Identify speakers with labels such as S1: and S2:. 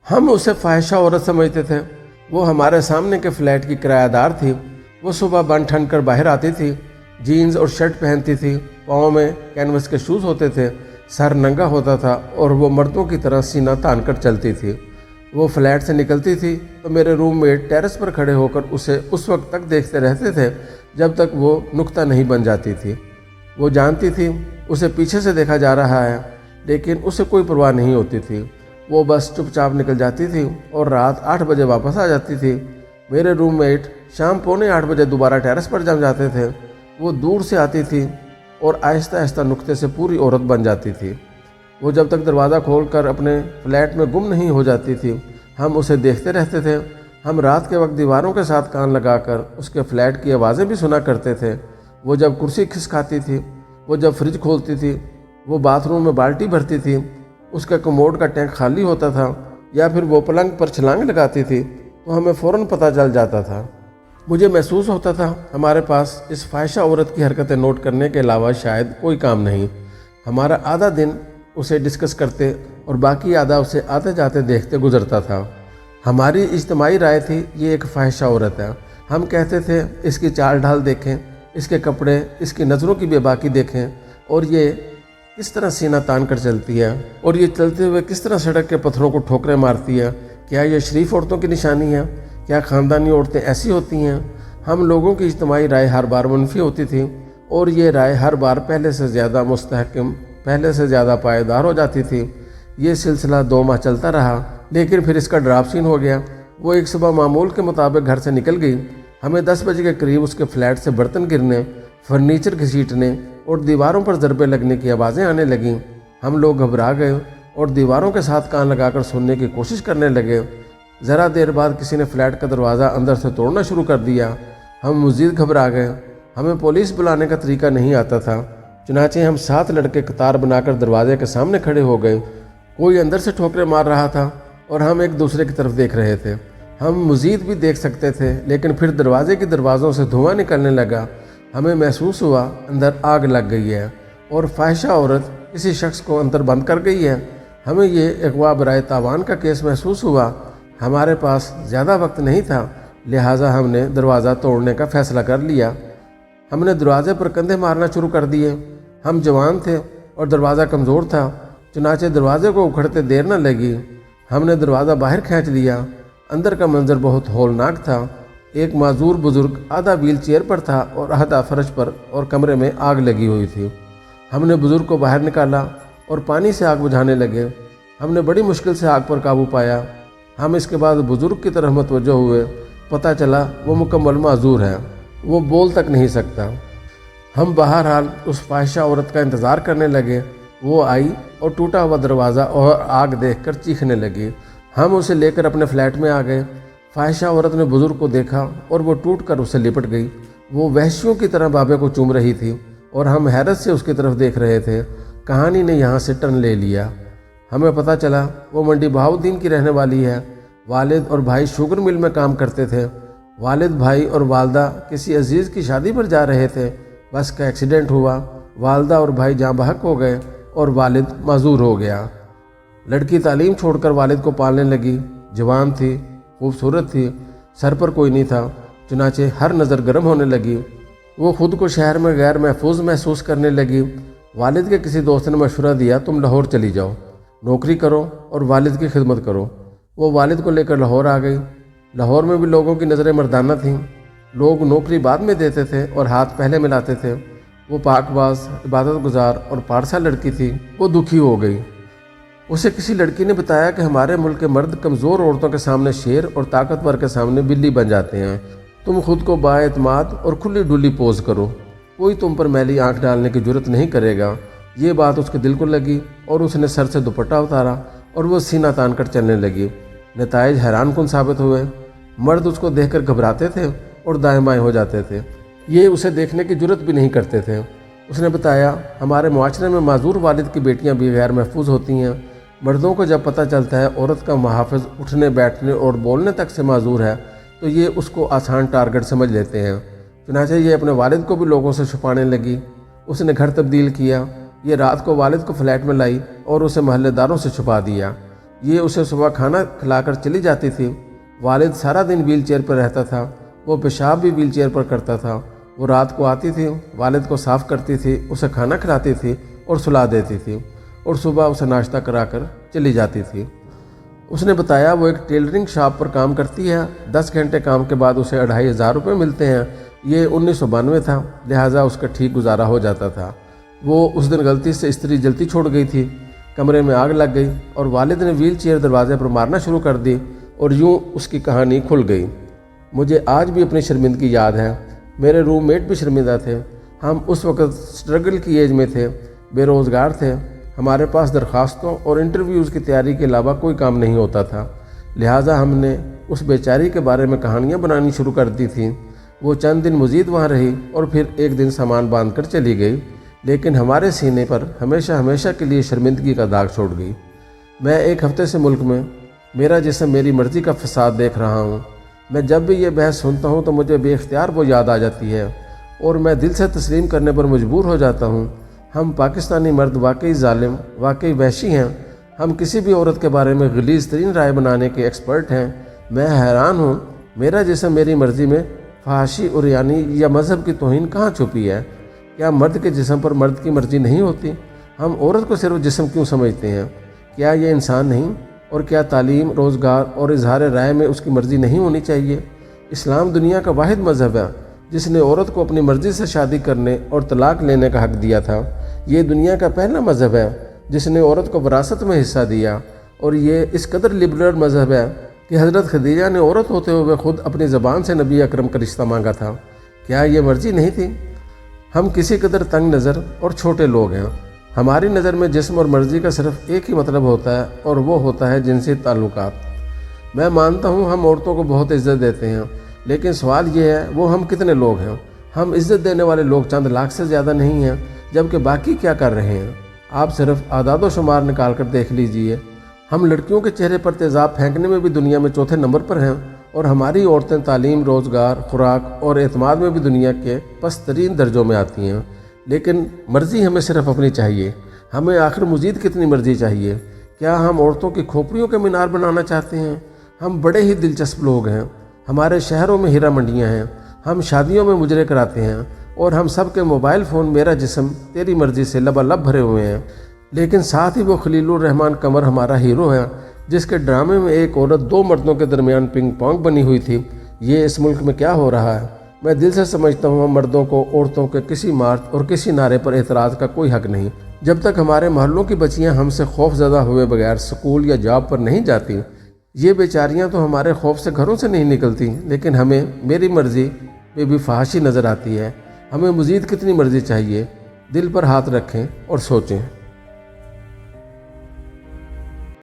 S1: हम उसे फ़ाहिशा औरत समझते थे। वो हमारे सामने के फ्लैट की किरायादार थी। वो सुबह बन ठन कर बाहर आती थी, जीन्स और शर्ट पहनती थी, पाँव में कैनवस के शूज़ होते थे, सर नंगा होता था और वो मर्दों की तरह सीना तान कर चलती थी। वो फ्लैट से निकलती थी तो मेरे रूममेट टेरेस पर खड़े होकर उसे उस वक्त तक देखते रहते थे जब तक वो नुक्ता नहीं बन जाती थी। वो जानती थी उसे पीछे से देखा जा रहा है, लेकिन उसे कोई परवाह नहीं होती थी। वो बस चुपचाप निकल जाती थी और रात 8 बजे वापस आ जाती थी। मेरे रूममेट शाम 7:45 बजे दोबारा टेरेस पर जम जाते थे। वो दूर से आती थी और आहिस्ता आहिस्ता नुक्ते से पूरी औरत बन जाती थी। वो जब तक दरवाज़ा खोलकर अपने फ्लैट में गुम नहीं हो जाती थी, हम उसे देखते रहते थे। हम रात के वक्त दीवारों के साथ कान लगाकर उसके फ्लैट की आवाज़ें भी सुना करते थे। वो जब कुर्सी खिसकाती थी, वो जब फ्रिज खोलती थी, वो बाथरूम में बाल्टी भरती थी, उसका कमोड का टैंक खाली होता था, या फिर वो पलंग पर छलांग लगाती थी, तो हमें फ़ौरन पता चल जाता था। मुझे महसूस होता था हमारे पास इस फ़ाहिशा औरत की हरकतें नोट करने के अलावा शायद कोई काम नहीं। हमारा आधा दिन उसे डिस्कस करते और बाकी आधा उसे आते जाते देखते गुजरता था। हमारी इज्तिमाई राय थी ये एक फ़ाहिशा औरत है। हम कहते थे इसकी चाल ढाल देखें, इसके कपड़े, इसकी नज़रों की बेबाकी देखें, और ये किस तरह सीना तान कर चलती है, और ये चलते हुए किस तरह सड़क के पत्थरों को ठोकरें मारती है। क्या ये शरीफ औरतों की निशानी है? क्या ख़ानदानी औरतें ऐसी होती हैं? हम लोगों की इज्तिमाई राय हर बार मनफी होती थी, और ये राय हर बार पहले से ज़्यादा मुस्तहकम, पहले से ज़्यादा पायदार हो जाती थी। ये सिलसिला 2 माह चलता रहा, लेकिन फिर इसका ड्राप सीन हो गया। वो एक सुबह मामूल के मुताबिक घर से निकल गई। हमें 10 बजे के करीब उसके फ्लैट से बर्तन गिरने, फर्नीचर घसीटने और दीवारों पर ज़रबे लगने की आवाज़ें आने लगीं। हम लोग घबरा गए और दीवारों के साथ कान लगाकर सुनने की कोशिश करने लगे। ज़रा देर बाद किसी ने फ्लैट का दरवाज़ा अंदर से तोड़ना शुरू कर दिया। हम मज़ीद घबरा गए। हमें पुलिस बुलाने का तरीका नहीं आता था, चुनाचे हम 7 लड़के कतार बनाकर दरवाजे के सामने खड़े हो गए। कोई अंदर से ठोकरें मार रहा था और हम एक दूसरे की तरफ देख रहे थे। हम मज़ीद भी देख सकते थे, लेकिन फिर दरवाजे के दरवाज़ों से धुआं निकलने लगा। हमें महसूस हुआ अंदर आग लग गई है और फ़ाहिशा औरत किसी शख्स को अंदर बंद कर गई है। हमें ये अगवा बराए तावान का केस महसूस हुआ। हमारे पास ज़्यादा वक्त नहीं था, लिहाजा हमने दरवाज़ा तोड़ने का फ़ैसला कर लिया। हमने दरवाजे पर कंधे मारना शुरू कर दिए। हम जवान थे और दरवाज़ा कमज़ोर था, चुनाचे दरवाजे को उखड़ते देर न लगी। हमने दरवाज़ा बाहर खींच लिया। अंदर का मंजर बहुत हौलनाक था। एक माजूर बुज़ुर्ग आधा व्हील चेयर पर था और आधा फर्श पर, और कमरे में आग लगी हुई थी। हमने बुज़ुर्ग को बाहर निकाला और पानी से आग बुझाने लगे। हमने बड़ी मुश्किल से आग पर काबू पाया। हम इसके बाद बुज़ुर्ग की तरफ मुतवज्जो हुए। पता चला वो मुकम्मल माजूर है, वो बोल तक नहीं सकता। हम बहरहाल उस फ़ाहिशा औरत का इंतज़ार करने लगे। वो आई और टूटा हुआ दरवाज़ा और आग देखकर चीखने लगी। हम उसे लेकर अपने फ्लैट में आ गए। फ़ाहिशा औरत ने बुज़ुर्ग को देखा और वो टूट कर उसे लिपट गई। वो वहशियों की तरह बाबे को चूम रही थी और हम हैरत से उसकी तरफ देख रहे थे। कहानी ने यहाँ से टर्न ले लिया। हमें पता चला वो मंडी बहाउद्दीन की रहने वाली है। वालिद और भाई शुगर मिल में काम करते थे। वालिद, भाई और वालदा किसी अजीज़ की शादी पर जा रहे थे। बस का एक्सीडेंट हुआ। वालदा और भाई जाँ बहक हो गए और वालिद माजूर हो गया। लड़की तालीम छोड़कर वालिद को पालने लगी। जवान थी, खूबसूरत थी, सर पर कोई नहीं था, चुनाचे हर नज़र गर्म होने लगी। वो ख़ुद को शहर में गैर महफूज महसूस करने लगी। वालिद के किसी दोस्त ने मशवरा दिया, तुम लाहौर चली जाओ, नौकरी करो और वालिद की खिदमत करो। वो वालिद को लेकर लाहौर आ गई। लाहौर में भी लोगों की नज़रें मर्दाना थीं। लोग नौकरी बाद में देते थे और हाथ पहले मिलाते थे। वो पाकबाज, इबादत गुजार और पारसा लड़की थी। वो दुखी हो गई। उसे किसी लड़की ने बताया कि हमारे मुल्क के मर्द कमज़ोर औरतों के सामने शेर और ताकतवर के सामने बिल्ली बन जाते हैं। तुम खुद को बाएतमाद और खुली डुली पोज करो, कोई तुम पर मैली आंख डालने की जुर्रत नहीं करेगा। ये बात उसके दिल को लगी और उसने सर से दुपट्टा उतारा और वो सीना तान कर चलने लगी। नताइज हैरान कुन साबित हुए। मर्द उसको देखकर घबराते थे और दाएं बाएं हो जाते थे। ये उसे देखने की जुर्रत भी नहीं करते थे। उसने बताया, हमारे मुआशरे में माजूर वालिद की बेटियां भी गैर महफूज होती हैं। मर्दों को जब पता चलता है औरत का मुहाफ़िज़ उठने बैठने और बोलने तक से माजूर है, तो ये उसको आसान टारगेट समझ लेते हैं। चुनांचे ये अपने वालिद को भी लोगों से छुपाने लगी। उसने घर तब्दील किया। ये रात को वालिद को फ्लैट में लाई और उसे महल्लेदारों से छुपा दिया। یہ اسے صبح کھانا کھلا کر چلی جاتی تھی۔ والد سارا دن ویل چیئر پر رہتا تھا، وہ پیشاب بھی ویل چیئر پر کرتا تھا۔ وہ رات کو آتی تھی، والد کو صاف کرتی تھی، اسے کھانا کھلاتی تھی اور سلا دیتی تھی، اور صبح اسے ناشتہ کرا کر چلی جاتی تھی۔ اس نے بتایا وہ ایک ٹیلرنگ شاپ پر کام کرتی ہے، 10 گھنٹے کام کے بعد اسے 2500 روپے ملتے ہیں۔ یہ 1992 تھا، لہٰذا اس کا ٹھیک گزارا ہو جاتا تھا۔ وہ اس دن غلطی سے استری جلتی چھوڑ گئی تھی، کمرے میں آگ لگ گئی اور والد نے ویل چیئر دروازے پر مارنا شروع کر دی، اور یوں اس کی کہانی کھل گئی۔ مجھے آج بھی اپنی شرمندگی یاد ہے۔ میرے روم میٹ بھی شرمندہ تھے۔ ہم اس وقت سٹرگل کی ایج میں تھے، بے روزگار تھے۔ ہمارے پاس درخواستوں اور انٹرویوز کی تیاری کے علاوہ کوئی کام نہیں ہوتا تھا، لہٰذا ہم نے اس بیچاری کے بارے میں کہانیاں بنانی شروع کر دی تھیں۔ وہ چند دن مزید وہاں رہی اور پھر ایک دن سامان باندھ کر چلی گئی، لیکن ہمارے سینے پر ہمیشہ کے لیے شرمندگی کا داغ چھوڑ گئی۔ میں ایک ہفتے سے ملک میں میرا جسم میری مرضی کا فساد دیکھ رہا ہوں۔ میں جب بھی یہ بحث سنتا ہوں تو مجھے بے اختیار وہ یاد آ جاتی ہے، اور میں دل سے تسلیم کرنے پر مجبور ہو جاتا ہوں۔ ہم پاکستانی مرد واقعی ظالم، واقعی وحشی ہیں۔ ہم کسی بھی عورت کے بارے میں غلیظ ترین رائے بنانے کے ایکسپرٹ ہیں۔ میں حیران ہوں، میرا جسم میری مرضی میں فحاشی، عریانی یا مذہب کی توہین کہاں چھپی ہے؟ کیا مرد کے جسم پر مرد کی مرضی نہیں ہوتی؟ ہم عورت کو صرف جسم کیوں سمجھتے ہیں؟ کیا یہ انسان نہیں؟ اور کیا تعلیم، روزگار اور اظہار رائے میں اس کی مرضی نہیں ہونی چاہیے؟ اسلام دنیا کا واحد مذہب ہے جس نے عورت کو اپنی مرضی سے شادی کرنے اور طلاق لینے کا حق دیا تھا۔ یہ دنیا کا پہلا مذہب ہے جس نے عورت کو وراثت میں حصہ دیا، اور یہ اس قدر لبرل مذہب ہے کہ حضرت خدیجہ نے عورت ہوتے ہوئے خود اپنی زبان سے نبی اکرم کا رشتہ مانگا تھا۔ کیا یہ مرضی نہیں تھی؟ ہم کسی قدر تنگ نظر اور چھوٹے لوگ ہیں۔ ہماری نظر میں جسم اور مرضی کا صرف ایک ہی مطلب ہوتا ہے، اور وہ ہوتا ہے جنسی تعلقات۔ میں مانتا ہوں ہم عورتوں کو بہت عزت دیتے ہیں، لیکن سوال یہ ہے وہ ہم کتنے لوگ ہیں؟ ہم عزت دینے والے لوگ چند لاکھ سے زیادہ نہیں ہیں، جبکہ باقی کیا کر رہے ہیں؟ آپ صرف اعداد و شمار نکال کر دیکھ لیجئے۔ ہم لڑکیوں کے چہرے پر تیزاب پھینکنے میں بھی دنیا میں چوتھے نمبر پر ہیں، اور ہماری عورتیں تعلیم، روزگار، خوراک اور اعتماد میں بھی دنیا کے پست ترین درجوں میں آتی ہیں۔ لیکن مرضی ہمیں صرف اپنی چاہیے۔ ہمیں آخر مزید کتنی مرضی چاہیے؟ کیا ہم عورتوں کی کھوپڑیوں کے مینار بنانا چاہتے ہیں؟ ہم بڑے ہی دلچسپ لوگ ہیں۔ ہمارے شہروں میں ہیرا منڈیاں ہیں، ہم شادیوں میں مجرے کراتے ہیں، اور ہم سب کے موبائل فون میرا جسم تیری مرضی سے لبالب بھرے ہوئے ہیں۔ لیکن ساتھ ہی وہ خلیل الرحمن قمر ہمارا ہیرو ہے، جس کے ڈرامے میں ایک عورت 2 مردوں کے درمیان پنگ پونگ بنی ہوئی تھی۔ یہ اس ملک میں کیا ہو رہا ہے؟ میں دل سے سمجھتا ہوں ہم مردوں کو عورتوں کے کسی مارچ اور کسی نعرے پر اعتراض کا کوئی حق نہیں، جب تک ہمارے محلوں کی بچیاں ہم سے خوف زدہ ہوئے بغیر سکول یا جاب پر نہیں جاتی۔ یہ بیچاریاں تو ہمارے خوف سے گھروں سے نہیں نکلتی، لیکن ہمیں میری مرضی میں بھی فحاشی نظر آتی ہے۔ ہمیں مزید کتنی مرضی چاہیے؟ دل پر ہاتھ رکھیں اور سوچیں۔